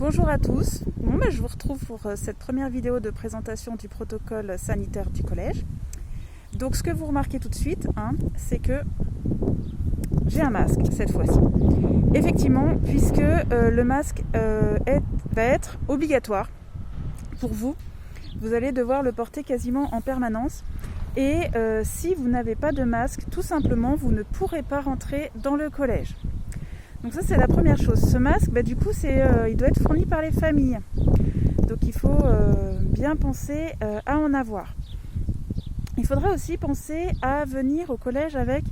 Bonjour à tous, je vous retrouve pour cette première vidéo de présentation du protocole sanitaire du collège. Donc ce que vous remarquez tout de suite, c'est que j'ai un masque cette fois-ci. Effectivement, puisque le masque va être obligatoire pour vous, vous allez devoir le porter quasiment en permanence. Et si vous n'avez pas de masque, tout simplement, vous ne pourrez pas rentrer dans le collège. Donc ça, c'est la première chose. Ce masque, du coup, il doit être fourni par les familles. Donc il faut bien penser à en avoir. Il faudra aussi penser à venir au collège avec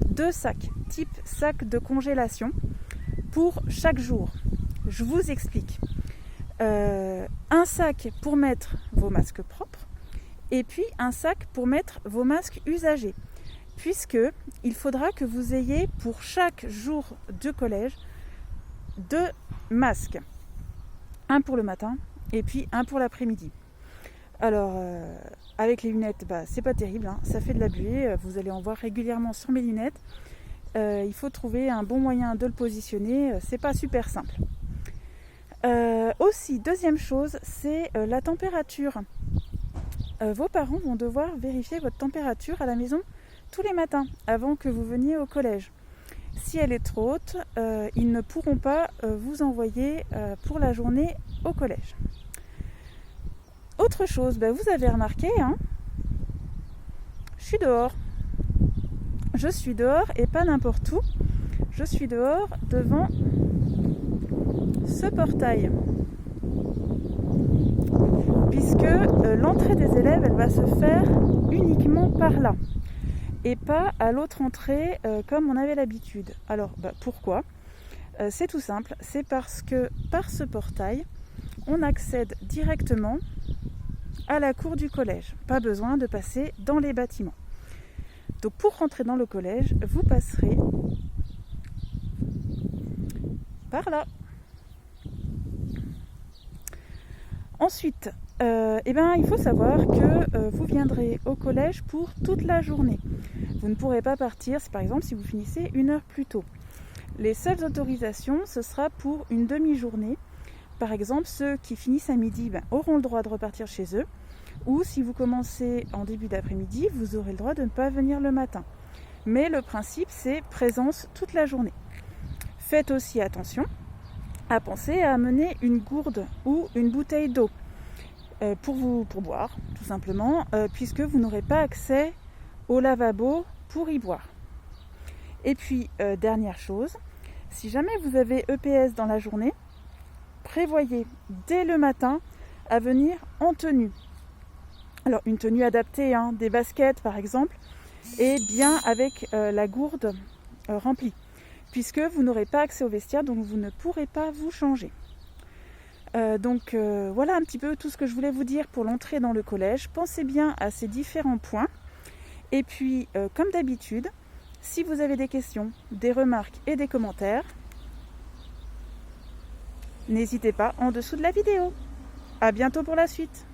2 sacs, type sac de congélation, pour chaque jour. Je vous explique. Un sac pour mettre vos masques propres, et puis un sac pour mettre vos masques usagés. Puisque il faudra que vous ayez pour chaque jour de collège 2 masques. Un pour le matin et puis un pour l'après-midi. Alors, avec les lunettes, c'est pas terrible, ça fait de la buée, vous allez en voir régulièrement sur mes lunettes. Il faut trouver un bon moyen de le positionner, c'est pas super simple. Aussi, deuxième chose, c'est la température. Vos parents vont devoir vérifier votre température à la maison tous les matins avant que vous veniez au collège. Si elle est trop haute, ils ne pourront pas vous envoyer pour la journée au collège. Autre chose, vous avez remarqué, je suis dehors. Je suis dehors et pas n'importe où. Je suis dehors devant ce portail. Puisque l'entrée des élèves, elle va se faire uniquement par là. Et pas à l'autre entrée comme on avait l'habitude. Alors, pourquoi ? C'est tout simple, c'est parce que par ce portail, on accède directement à la cour du collège. Pas besoin de passer dans les bâtiments. Donc pour rentrer dans le collège, vous passerez par là. Ensuite, il faut savoir que vous viendrez au collège pour toute la journée. Vous ne pourrez pas partir, par exemple, si vous finissez 1 heure plus tôt. Les seules autorisations, ce sera pour une demi-journée. Par exemple, ceux qui finissent à midi auront le droit de repartir chez eux. Ou si vous commencez en début d'après-midi, vous aurez le droit de ne pas venir le matin. Mais le principe, c'est présence toute la journée. Faites aussi attention à penser à amener une gourde ou une bouteille d'eau pour boire, tout simplement, puisque vous n'aurez pas accès au lavabo pour y boire. Et puis, dernière chose, si jamais vous avez EPS dans la journée, prévoyez dès le matin à venir en tenue. Alors, une tenue adaptée, des baskets par exemple, et bien avec la gourde remplie, puisque vous n'aurez pas accès au vestiaire, donc vous ne pourrez pas vous changer. Voilà un petit peu tout ce que je voulais vous dire pour l'entrée dans le collège. Pensez bien à ces différents points. Et puis, comme d'habitude, si vous avez des questions, des remarques et des commentaires, n'hésitez pas en dessous de la vidéo. À bientôt pour la suite.